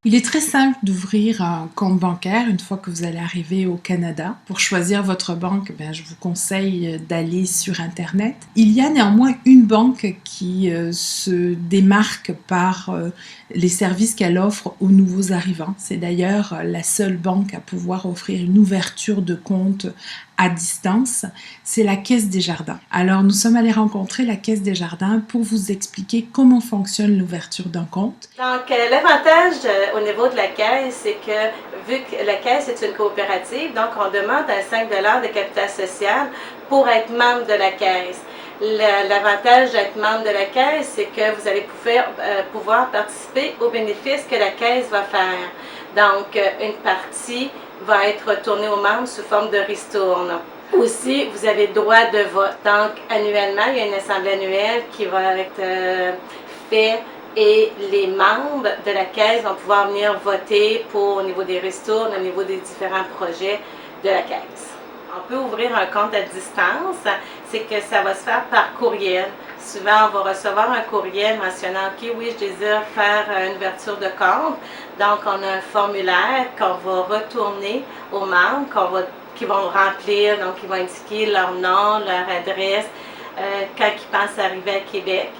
Il est très simple d'ouvrir un compte bancaire une fois que vous allez arriver au Canada. Pour choisir votre banque, je vous conseille d'aller sur Internet. Il y a néanmoins une banque qui se démarque par les services qu'elle offre aux nouveaux arrivants. C'est d'ailleurs la seule banque à pouvoir offrir une ouverture de compte à distance, c'est la Caisse des Jardins. Alors nous sommes allés rencontrer la Caisse des Jardins pour vous expliquer comment fonctionne l'ouverture d'un compte. Donc l'avantage au niveau de la Caisse, c'est que vu que la Caisse est une coopérative, donc on demande à 5 $ de capital social pour être membre de la Caisse. L'avantage d'être membre de la Caisse, c'est que vous allez pouvoir participer aux bénéfices que la Caisse va faire. Donc une partie va être retournée aux membres sous forme de ristourne. Aussi, vous avez droit de vote. Donc annuellement, il y a une assemblée annuelle qui va être faite et les membres de la Caisse vont pouvoir venir voter au niveau des ristournes, au niveau des différents projets de la Caisse. On peut ouvrir un compte à distance, c'est que ça va se faire par courriel. Souvent, on va recevoir un courriel mentionnant « Ok, oui, je désire faire une ouverture de compte ». Donc, on a un formulaire qu'on va retourner aux membres, qui vont remplir, donc ils vont indiquer leur nom, leur adresse, quand ils pensent arriver à Québec.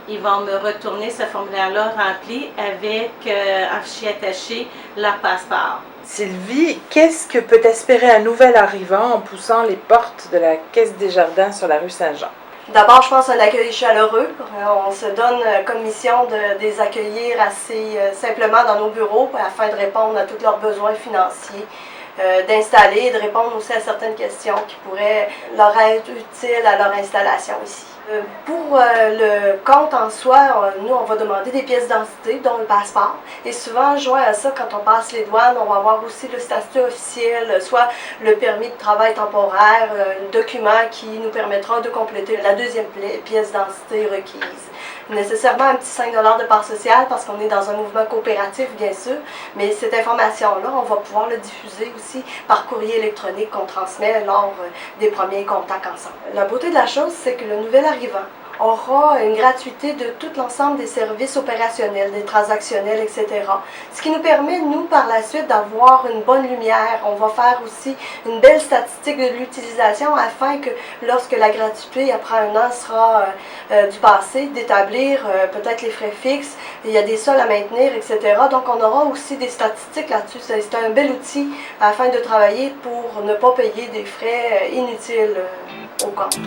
Ils vont me retourner ce formulaire-là rempli avec un fichier attaché, leur passeport. Sylvie, qu'est-ce que peut espérer un nouvel arrivant en poussant les portes de la Caisse des Jardins sur la rue Saint-Jean? D'abord, je pense un accueil chaleureux. On se donne comme mission de les accueillir assez simplement dans nos bureaux afin de répondre à tous leurs besoins financiers, d'installer et de répondre aussi à certaines questions qui pourraient leur être utiles à leur installation ici. Pour le compte en soi, nous, on va demander des pièces d'identité, dont le passeport. Et souvent, joint à ça, quand on passe les douanes, on va avoir aussi le statut officiel, soit le permis de travail temporaire, un document qui nous permettra de compléter la deuxième pièce d'identité requise. Nécessairement un petit 5 $ de part sociale parce qu'on est dans un mouvement coopératif, bien sûr, mais cette information-là, on va pouvoir le diffuser aussi par courrier électronique qu'on transmet lors des premiers contacts ensemble. La beauté de la chose, c'est que le nouvel arrivant aura une gratuité de tout l'ensemble des services opérationnels, des transactionnels, etc. Ce qui nous permet, nous, par la suite, d'avoir une bonne lumière. On va faire aussi une belle statistique de l'utilisation afin que, lorsque la gratuité, après un an, sera du passé, d'établir peut-être les frais fixes, il y a des sols à maintenir, etc. Donc, on aura aussi des statistiques là-dessus. C'est un bel outil afin de travailler pour ne pas payer des frais inutiles au compte.